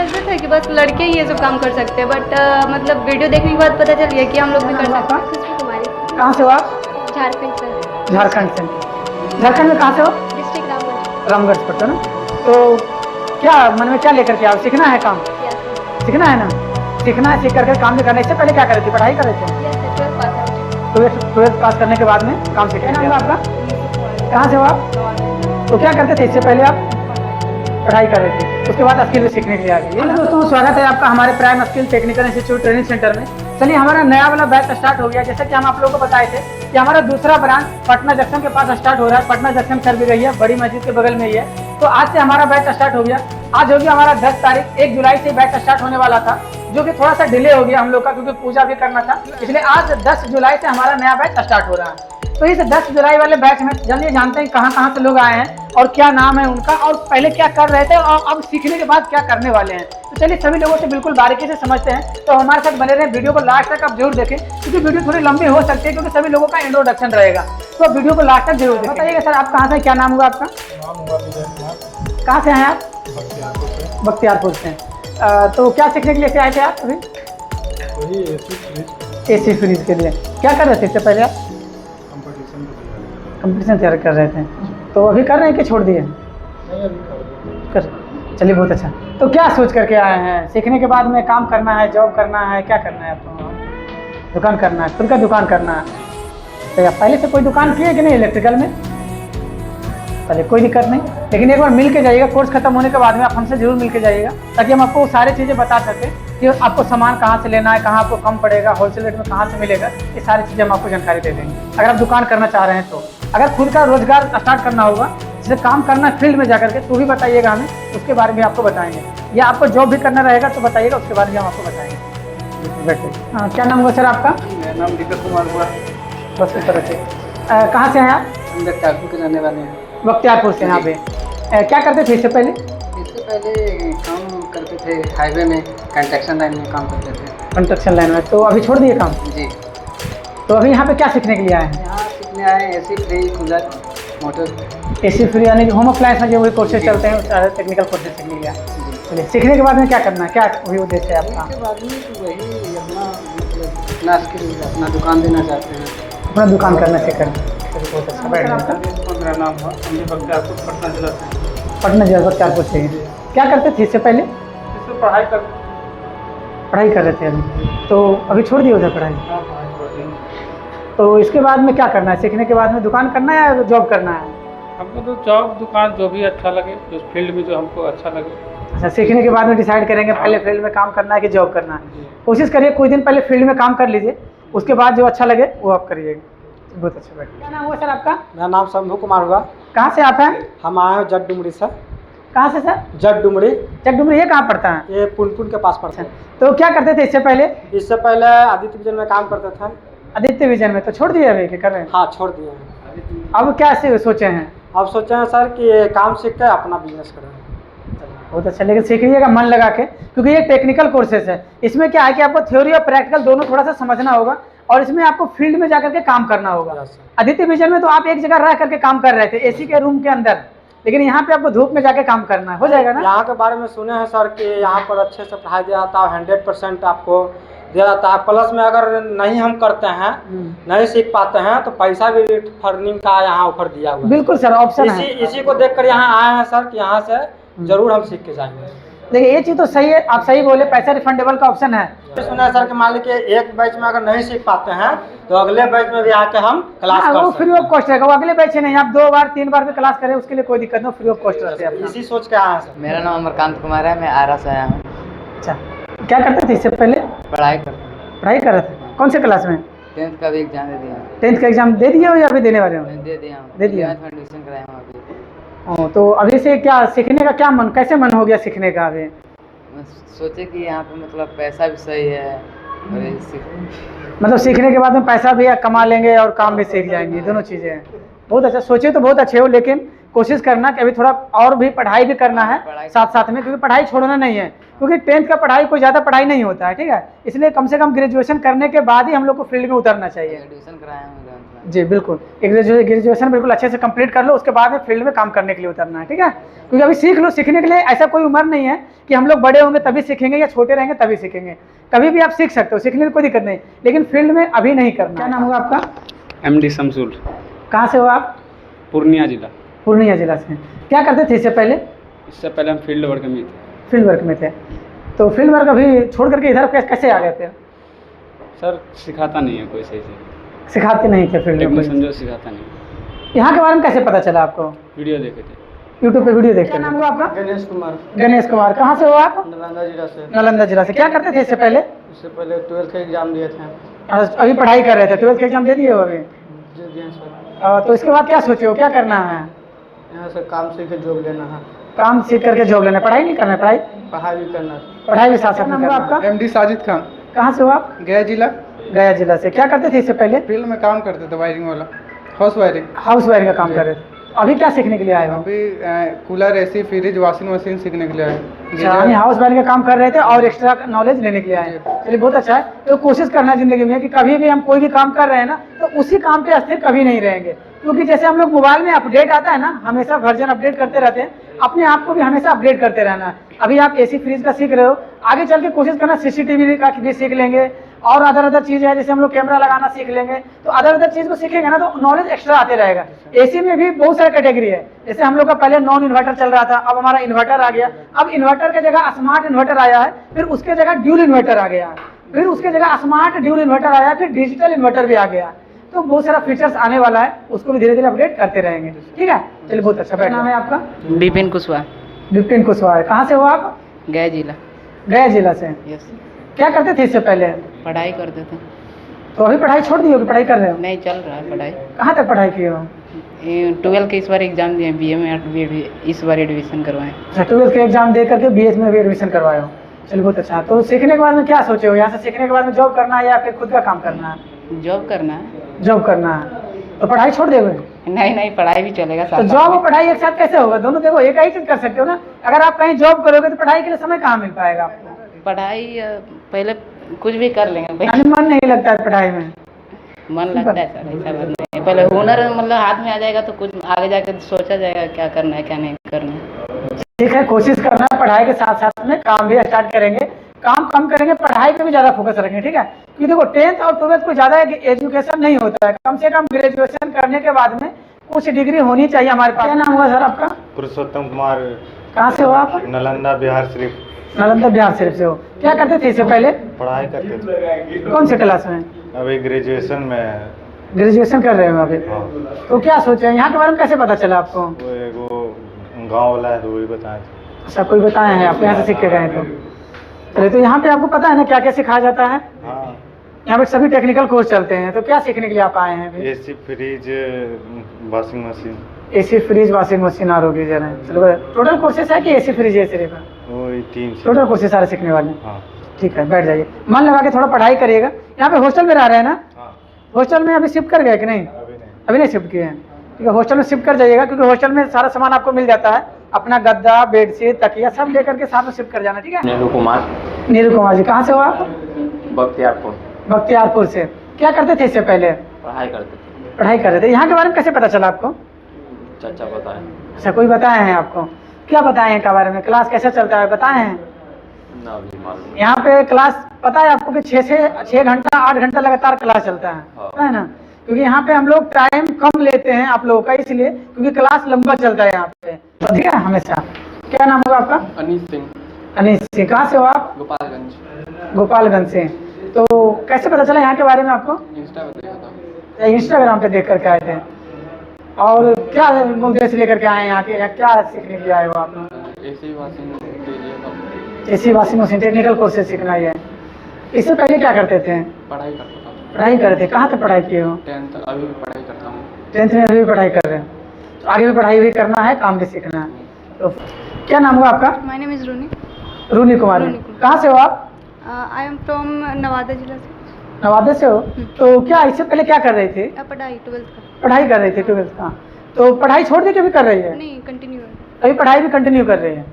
लगता था कि बस लड़के ही ये सब काम कर सकते हैं, बट मतलब वीडियो देखने के बाद पता चल गया कि हम लोग भी कर सकते हैं। खुशबू कुमारी। कहाँ से हो आप? झारखंड से। झारखंड से। झारखंड में कहाँ से हो? डिस्ट्रिक्ट रामगढ़। रामगढ़ से पड़ता है ना। तो क्या मन में क्या लेकर के आओ? सीखना है काम? सीखना है ना? सीखना है, सीख करके काम भी करना है। इससे पहले क्या कर रहे थे? पढ़ाई कर रहे थे? ट्वेल्थ पास करने के बाद में काम सीखना है। नाम आपका? कहाँ से हो आप? तो क्या करते थे इससे पहले आप? पढ़ाई कर रहे थे, उसके बाद स्किल भी सीखने के लिए आ गए। हेलो दोस्तों, स्वागत है आपका हमारे prime skill technical institute training centre में। चलिए, हमारा नया वाला बैच स्टार्ट हो गया। जैसा कि हम आप लोगों को बताए थे कि हमारा दूसरा ब्रांच पटना जंक्शन के पास स्टार्ट हो रहा है। पटना जंक्शन कर भी रही है, बड़ी मस्जिद के बगल में ही है। तो आज से हमारा बैच स्टार्ट हो गया। आज हो गया हमारा 10 तारीख। 1 जुलाई से बैच स्टार्ट होने वाला था, जो कि थोड़ा सा डिले हो गया हम लोग का, क्योंकि पूजा भी करना था। इसलिए आज 10 जुलाई से हमारा नया बैच स्टार्ट हो रहा है। तो इस 10 जुलाई वाले बैच में जल्दी जानते हैं कहाँ कहाँ से लोग आए हैं और क्या नाम है उनका, और पहले क्या कर रहे थे और अब सीखने के बाद क्या करने वाले हैं। तो चलिए सभी लोगों से बिल्कुल बारीकी से समझते हैं। तो हमारे साथ बने रहे, वीडियो को लास्ट तक आप जरूर देखें, क्योंकि वीडियो थोड़ी लंबी हो सकती है, क्योंकि सभी लोगों का इंट्रोडक्शन रहेगा। तो वीडियो को लास्ट तक जरूर देखें। बताइएगा सर, आप कहाँ से, क्या नाम होगा आपका? कहाँ से हैं आप? बख्तियारपुर से। तो क्या सीखने के लिए आए थे आप अभी? एसी फ्रिज के लिए। क्या कर रहे थे इससे पहले आप? कंपटीशन तैयार कर रहे थे। तो अभी कर रहे हैं कि छोड़ दिए? कर। चलिए, बहुत अच्छा। तो क्या सोच करके आए हैं? सीखने के बाद में काम करना है, जॉब करना है, क्या करना है आपको? दुकान करना है, खुद का दुकान करना है। तो पहले से कोई दुकान किए कि नहीं इलेक्ट्रिकल में? चलिए, कोई दिक्कत नहीं, लेकिन एक बार मिल के जाइएगा। कोर्स खत्म होने के बाद में आप हमसे जरूर मिल के जाइएगा, ताकि हम आपको सारी चीज़ें बता सकें कि आपको सामान कहाँ से लेना है, कहाँ आपको कम पड़ेगा, होलसेल रेट में कहाँ से मिलेगा। ये सारी चीज़ें हम आपको जानकारी दे देंगे। अगर आप दुकान करना चाह रहे हैं तो, अगर खुद का रोजगार स्टार्ट करना होगा, जैसे काम करना है फील्ड में जाकर के, तो भी बताइएगा हमें, उसके बारे में आपको बताएंगे। या आपको जॉब भी करना रहेगा तो बताइएगा, उसके बारे में हम आपको बताएंगे। बैठे। हाँ, क्या नाम हुआ सर आपका? मेरा नाम दीपक कुमार हुआ। बस इस तरह से। कहाँ से हैं आप? हम बख्तियारपुर के रहने वाले हैं। बख्तियारपुर से। यहाँ पे क्या करते थे इससे पहले? इससे पहले काम करते थे हाईवे में, कंस्ट्रक्शन लाइन में काम करते थे। कंस्ट्रक्शन लाइन में। तो अभी छोड़ दिए काम? जी। तो अभी यहाँ पे क्या सीखने के लिए आए हैं? यहाँ सीखने आए AC fridge, cooler, motor. AC free यानी कि होम अप्लायंस में जो वही कोर्सेज चलते हैं, सारे टेक्निकल कोर्सेज सीखने के लिए आए। चलिए, सीखने के बाद में क्या करना है, क्या वही उद्देश्य है आपका? इसके बाद में तो वही अपना मतलब अपना स्किल, अपना दुकान देना चाहते हैं। अपना दुकान करना सीखना। बहुत अच्छा। बैठ जाए। मेरा नाम हुआ बख्तियारपुर, पटना जिला से। पटना जिला बख्तियारपुर से। क्या करते थे इससे पहले? इसमें पढ़ाई कर रहे थे अभी। तो अभी छोड़ दिए उधर पढ़ाई? तो इसके बाद में क्या करना है? सीखने के बाद में दुकान करना है या जॉब करना है? हमको तो जॉब, दुकान, जो भी अच्छा लगे, जो फील्ड में जो हमको अच्छा लगे। अच्छा, सीखने के बाद में डिसाइड करेंगे पहले फील्ड में काम करना है कि जॉब करना है। कोशिश करिए कुछ दिन पहले फील्ड में काम कर लीजिए, उसके बाद जो अच्छा लगे वो आप करिएगा। बहुत अच्छा। बैठिए। क्या नाम हुआ सर आपका? मेरा नाम शंभू कुमार हुआ। कहाँ से आप हैं? हम आए हैं जट डुमरी से। कहाँ से सर? जट डुमरी। जट डुमरी, ये कहाँ पड़ता है? ये पुनपुन के पास पड़ता है। तो क्या करते थे इससे पहले? इससे पहले आदित्य विजन में काम करते थे। आदित्य विजन में। तो छोड़ दिए अभी कि कर रहे हैं? हाँ, छोड़ दिए हैं। अब क्या सोचे हैं? अब सोचे हैं सर कि काम सीख कर अपना बिजनेस करें। बहुत अच्छा, लेकिन सीखिएगा मन लगा के, क्योंकि ये टेक्निकल कोर्सेज है। इसमें क्या है कि आपको थ्योरी और प्रैक्टिकल दोनों थोड़ा सा समझना होगा, और इसमें आपको फील्ड में जाकर के काम करना होगा। आदित्य विजन में तो आप एक जगह रह करके काम कर रहे थे, एसी के रूम के अंदर, लेकिन यहाँ पे आपको धूप में जाके काम करना है। हो जाएगा ना? यहाँ के बारे में सुने हैं सर कि यहाँ पर अच्छे से पढ़ाई दिया जाता है, 100% आपको दिया जाता है। प्लस में अगर नहीं हम करते हैं, नहीं सीख पाते हैं, तो पैसा भी फर्निंग का यहाँ ऑफर दिया हुआ है। बिल्कुल सर, ऑप्शन है। इसी को देख कर यहाँ आए हैं सर कि यहाँ से जरूर हम सीख के जाएंगे। देखिए, ये चीज़ तो सही है, आप सही बोले, पैसा रिफंडेबल का ऑप्शन है। सुना है सर कि मान लीजिए एक बैच में अगर नहीं सीख पाते हैं, तो अगले बैच में भी आके हम क्लास कर सकते हैं। वो फ्री ऑफ कॉस्ट रहेगा। वो अगले बैच नहीं, आप 2 बार 3 बार भी क्लास करें, उसके लिए कोई दिक्कत नहीं, फ्री ऑफ कॉस्ट रहते हैं। इसी सोच के आए हैं सर। मेरा नाम अमरकांत कुमार है, मैं आरा से आया हूँ। अच्छा, क्या करते थे इससे पहले? पढ़ाई करते हैं। पढ़ाई कर रहे थे। कौन से क्लास में? 10th का भी एग्जाम दे दिया। 10th का एग्जाम दे दिए हो या अभी देने वाले हो? दे दिया हूँ। दे दिया। एडमिशन कराया हूँ अभी। तो अभी से क्या सीखने का क्या मन, कैसे मन हो गया सीखने का अभी? सोचे कि यहाँ पे मतलब पैसा भी सही है, और मतलब सीखने के बाद में पैसा भी कमा लेंगे और काम भी सीख जाएंगे, दोनों चीज़ें हैं। बहुत अच्छा सोचे, तो बहुत अच्छे हो, लेकिन कोशिश करना कि अभी थोड़ा और भी पढ़ाई भी करना है साथ साथ में, क्योंकि पढ़ाई छोड़ना नहीं है, क्योंकि 10th का पढ़ाई कोई ज़्यादा पढ़ाई नहीं होता है, ठीक है। इसलिए कम से कम ग्रेजुएशन करने के बाद ही हम लोग को फील्ड में उतरना चाहिए। एडमिशन कराया हूँ जी बिल्कुल, ग्रेजुएशन बिल्कुल अच्छे से कंप्लीट कर लो, उसके बाद में फील्ड में काम करने के लिए उतरना है, ठीक है। क्योंकि अभी सीख लो, सीखने के लिए ऐसा कोई उम्र नहीं है कि हम लोग बड़े होंगे तभी सीखेंगे या छोटे रहेंगे तभी सीखेंगे, कभी भी आप सीख सकते हो, सीखने में कोई दिक्कत नहीं, लेकिन फील्ड में अभी नहीं करना। क्या नाम होगा आपका? MD शमसुल, कहाँ से हो आप? पूर्णिया जिला। पूर्णिया जिला से। क्या करते थे इससे पहले? इससे पहले हम फील्ड वर्क में थे। फील्ड वर्क में थे, तो फील्ड वर्क अभी छोड़ करके इधर कैसे आ गए थे? सर सिखाता नहीं है कोई सही से, सिखाते नहीं थे फील्ड में? टेक्नीशियन जो सिखाता नहीं। यहाँ के बारे में कैसे पता चला आपको? वीडियो देखे थे, यूट्यूब पे वीडियो देखते। क्या नाम हुआ आपका? गणेश कुमार, गणेश कुमार। कहाँ से हो आप? नालंदा जिला से। नालंदा जिला से। क्या करते थे इससे पहले? इससे पहले 12th का एग्जाम दिए थे। अभी पढ़ाई कर रहे थे, 12th का एग्जाम दे दिए हो अभी? जी दिए सर। तो इसके बाद क्या सोचे हो, क्या करना है? यहाँ से काम सीख के जॉब लेना है। काम सीख करके जॉब लेना, पढ़ाई नहीं करना? पढ़ाई भी करना है। पढ़ाई भी साथ साथ में करना। आपका? MD साजिद खान, कहाँ से हो आप? गया जिला। गया जिला से। क्या करते थे इससे पहले? फील्ड में काम करते थे, वायरिंग वाला, हाउस वायरिंग। हाउस वायरिंग का काम कर रहे थे। अभी क्या सीखने के लिए आए हो? अभी cooler, AC, fridge, washing machine सीखने के लिए आए। यानी हाउस वायरिंग का काम कर रहे थे और एक्स्ट्रा नॉलेज लेने के लिए आए। चलिए बहुत अच्छा है। तो कोशिश करना जिंदगी में कि कभी भी हम कोई भी काम कर रहे हैं ना, तो उसी काम पे स्थिर कभी नहीं रहेंगे, क्योंकि जैसे हम लोग मोबाइल में अपडेट आता है ना, हमेशा वर्जन अपडेट करते रहते हैं, अपने आप को भी हमेशा अपडेट करते रहना है। अभी आप AC फ्रिज का सीख रहे हो, आगे चल के कोशिश करना CCTV का भी सीख लेंगे, और अदर चीज़ है, जैसे हम लोग कैमरा लगाना सीख लेंगे, तो अदर चीज़ को सीखेंगे ना तो नॉलेज एक्स्ट्रा आते रहेगा। AC में भी बहुत सारे कैटेगरी है, जैसे हम लोग का पहले नॉन इन्वर्टर चल रहा था, अब हमारा इन्वर्टर आ गया, अब इन्वर्टर की जगह स्मार्ट इन्वर्टर आया है, फिर उसके जगह ड्यूल इन्वर्टर आ गया, फिर उसके जगह स्मार्ट ड्यूल इन्वर्टर आया, फिर डिजिटल इन्वर्टर भी आ गया। तो बहुत सारा फीचर्स आने वाला है, उसको भी धीरे धीरे अपडेट करते रहेंगे, ठीक है। चलिए बहुत अच्छा। क्या नाम है आपका? विपिन कुशवाहा, विपिन कुशवाहा। कहाँ से हो आप? गया जिला। गया जिला से। यस। क्या करते थे इससे पहले? पढ़ाई करते थे। तो अभी पढ़ाई छोड़ दी हो कि पढ़ाई कर रहे हो? नहीं, चल रहा है पढ़ाई। कहाँ तक पढ़ाई की हो? 12 के इस बार एग्जाम दिए, BA में इस बार एडमिशन करवाए। अच्छा, 12th के एग्जाम दे करके BS में भी एडमिशन करवाए हो। चलिए बहुत अच्छा। तो सीखने के बाद में क्या सोचे हो, यहाँ से सीखने के बाद में जॉब करना है या फिर खुद का काम करना है? जॉब करना है। जॉब करना है, तो पढ़ाई छोड़ दोगे? नहीं, पढ़ाई भी चलेगा तो साथ। जॉब और पढ़ाई एक साथ कैसे होगा? दोनों देखो एक ही चीज कर सकते हो ना। अगर आप कहीं जॉब करोगे तो पढ़ाई के लिए समय कहाँ मिल पाएगा आपको? पढ़ाई पहले कुछ भी कर लेंगे, यानी मन नहीं लगता है पढ़ाई में? मन लगता है सर, ऐसा बात नहीं है। पहले हुनर मतलब हाथ में आ जाएगा तो कुछ आगे जाकर सोचा जाएगा क्या करना है क्या नहीं करना है। ठीक है, कोशिश करना है पढ़ाई के साथ साथ में काम भी स्टार्ट करेंगे, काम कम करेंगे, पढ़ाई पे भी ज़्यादा फोकस रखेंगे, ठीक है। क्योंकि देखो 10th और 12th को ज़्यादा एजुकेशन नहीं होता है, कम से कम ग्रेजुएशन करने के बाद में कुछ डिग्री होनी चाहिए हमारे पास। क्या नाम हुआ सर आपका? पुरुषोत्तम कुमार, कहाँ से हो आप? नालंदा बिहार शरीफ। नालंदा बिहार शरीफ से हो। क्या करते थे इससे पहले? पढ़ाई करते थे। कौन से क्लास में? अभी ग्रेजुएशन में। ग्रेजुएशन कर रहे हो अभी? हाँ। तो क्या सोचे, यहाँ के बारे में कैसे पता चला आपको? वो एगो गाँव वाला है तो वही बताए थे। अच्छा, कोई बताए हैं आपको, यहाँ से सीख के गए तो? चलिए, तो यहाँ पे आपको पता है ना क्या क्या सिखाया जाता है? हाँ, यहाँ पे सभी टेक्निकल कोर्स चलते हैं, तो क्या सीखने के लिए आप आए हैं अभी? AC, fridge, washing machine. AC fridge, washing machine और गीजर है। चलो, टोटल कोर्सेस है कि AC फ्रिज है सिर्फ? वही 3 टोटल कोर्सेस सारे सीखने वाले हैं। हाँ। ठीक है, बैठ जाइए, मन लगा के थोड़ा पढ़ाई करिएगा। यहाँ पे हॉस्टल में रह रहे हैं ना? हाँ। हॉस्टल में अभी शिफ्ट कर गए कि नहीं? अभी नहीं शिफ्ट किए हैं, ठीक है। हॉस्टल में शिफ्ट कर जाइएगा, क्योंकि हॉस्टल में सारा सामान आपको मिल जाता है, अपना गद्दा, बेडशीट, तकिया सब लेकर के साथ में शिफ्ट कर जाना, ठीक है। नीरू कुमार। नीरू कुमार जी, कहाँ से हो आप? बख्तियारपुर। बख्तियारपुर से। क्या करते थे इससे पहले? पढ़ाई करते थे। पढ़ाई कर रहे थे। यहाँ के बारे में कैसे पता चला आपको? चाचा बताए। अच्छा, कोई बताए हैं आपको? क्या बताए हैं इनके बारे में? क्लास कैसा चलता है बताए हैं? ना भी मालूम। यहाँ पे क्लास पता है आपको कि 6 घंटा 8 घंटा लगातार क्लास चलता है, पता है ना? क्योंकि यहाँ पे हम लोग टाइम कम लेते हैं आप लोगों का, इसलिए क्योंकि क्लास लंबा चलता है यहाँ पे, ठीक है हमेशा। क्या नाम होगा आपका? अनीस सिंह, अनीस सिंह। कहाँ से हो आप? गोपालगंज। गोपालगंज से। तो कैसे पता चला यहाँ के बारे में आपको? इंस्टा पर देखा था। इंस्टाग्राम पे देख करके आए थे। और क्या उद्देश्य लेकर के आए हैं यहाँ के? क्या सीखने के लिए आए हो आप? AC washing AC washing machine technical courses सीखना ही है। इससे पहले क्या करते थे? पढ़ाई करता था। पढ़ाई करते थे। कहाँ तक पढ़ाई किए हो? 10th, अभी भी पढ़ाई करता हूँ। 10th में अभी भी पढ़ाई कर रहे हैं, तो आगे भी पढ़ाई भी करना है, काम भी सीखना है। तो क्या नाम हुआ आपका? My name is Runi. Runi Kumari. Runi Kumari. कहाँ से हो आप? आई एम फ्रॉम नवादा जिला से। नवादा से हो। तो क्या इससे पहले क्या कर रहे थे? पढ़ाई 12th का। पढ़ाई कर रहे थे 12th का। तो पढ़ाई छोड़ दी कि अभी कर रही है? नहीं, कंटिन्यू है। अभी पढ़ाई भी कंटिन्यू कर रही है।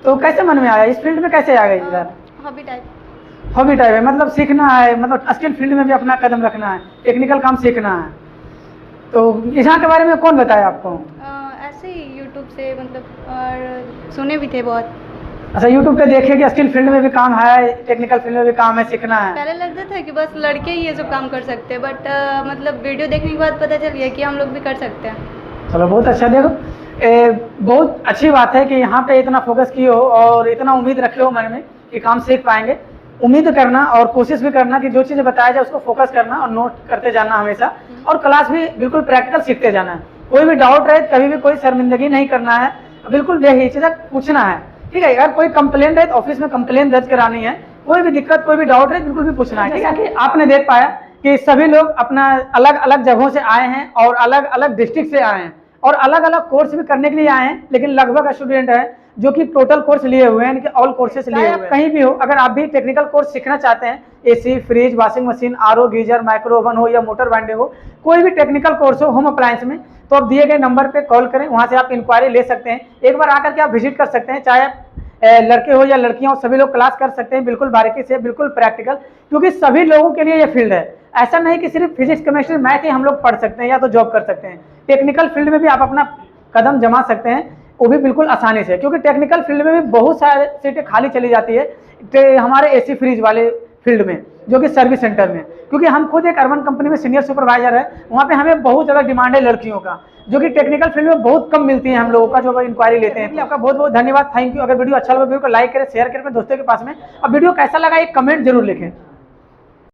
तो कैसे मन में आया, इस फील्ड में कैसे आ गई इधर? Hobby type. हॉबी टाइप है, मतलब सीखना है, मतलब स्किल फील्ड में भी अपना कदम रखना है, टेक्निकल काम सीखना है। तो यहाँ के बारे में कौन बताया आपको? ऐसे ही यूट्यूब से, मतलब और सुने भी थे बहुत। अच्छा, यूट्यूब पे देखे कि स्किल फील्ड में भी काम है, टेक्निकल फील्ड में भी काम है, सीखना है। पहले लगता था कि बस लड़के ही ये सब काम कर सकते हैं, बट मतलब वीडियो देखने के बाद पता चल गया कि हम लोग भी कर सकते हैं। चलो बहुत अच्छा। देखो बहुत अच्छी बात है कि यहाँ पे इतना फोकस किए हो और इतना उम्मीद रखे हो मन में कि काम सीख पाएंगे। उम्मीद करना और कोशिश भी करना कि जो चीज़ें बताया जाए उसको फोकस करना और नोट करते जाना हमेशा, और क्लास भी बिल्कुल प्रैक्टिकल सीखते जाना है। कोई भी डाउट रहे कभी भी कोई शर्मिंदगी नहीं करना है, बिल्कुल बेहिचक पूछना है, ठीक है। अगर कोई कंप्लेंट है तो ऑफिस में कंप्लेंट दर्ज करानी है, कोई भी दिक्कत कोई भी डाउट है बिल्कुल भी पूछना है, ठीक है। कि आपने देख पाया कि सभी लोग अपना अलग अलग जगहों से आए हैं और अलग अलग डिस्ट्रिक्ट से आए हैं और अलग अलग कोर्स भी करने के लिए आए हैं, लेकिन लगभग स्टूडेंट है जो कि टोटल कोर्स लिए हुए हैं, ऑल कोर्सेस लिए हुए हैं। कहीं भी हो, अगर आप भी टेक्निकल कोर्स सीखना चाहते हैं, AC, fridge, washing machine, RO, geyser, micro oven हो या मोटर बाइंडिंग हो, कोई भी टेक्निकल कोर्स हो होम अप्लायंस में, तो आप दिए गए नंबर पे कॉल करें, वहां से आप इंक्वायरी ले सकते हैं। एक बार आकर के आप विजिट कर सकते हैं, चाहे लड़के हो या लड़कियां हो, सभी लोग क्लास कर सकते हैं बिल्कुल बारीकी से, बिल्कुल प्रैक्टिकल, क्योंकि सभी लोगों के लिए ये फील्ड है। ऐसा नहीं कि सिर्फ फिजिक्स, केमिस्ट्री, मैथ ही हम लोग पढ़ सकते हैं या तो जॉब कर सकते हैं। टेक्निकल फील्ड में भी आप अपना कदम जमा सकते हैं, वो भी बिल्कुल आसानी से, क्योंकि टेक्निकल फील्ड में भी बहुत सारे सीटें खाली चली जाती है हमारे एसी फ्रिज वाले फील्ड में, जो कि सर्विस सेंटर में। क्योंकि हम खुद एक अर्बन कंपनी में सीनियर सुपरवाइजर है, वहाँ पे हमें बहुत ज़्यादा डिमांड है लड़कियों का, जो कि टेक्निकल फील्ड में बहुत कम मिलती है हम लोगों का, जो इंक्वायरी लेते हैं। आपका बहुत बहुत धन्यवाद, थैंक यू। अगर वीडियो अच्छा लगा वीडियो को लाइक करें, शेयर करें अपने दोस्तों के पास में। अब वीडियो कैसा लगा एक कमेंट जरूर लिखें।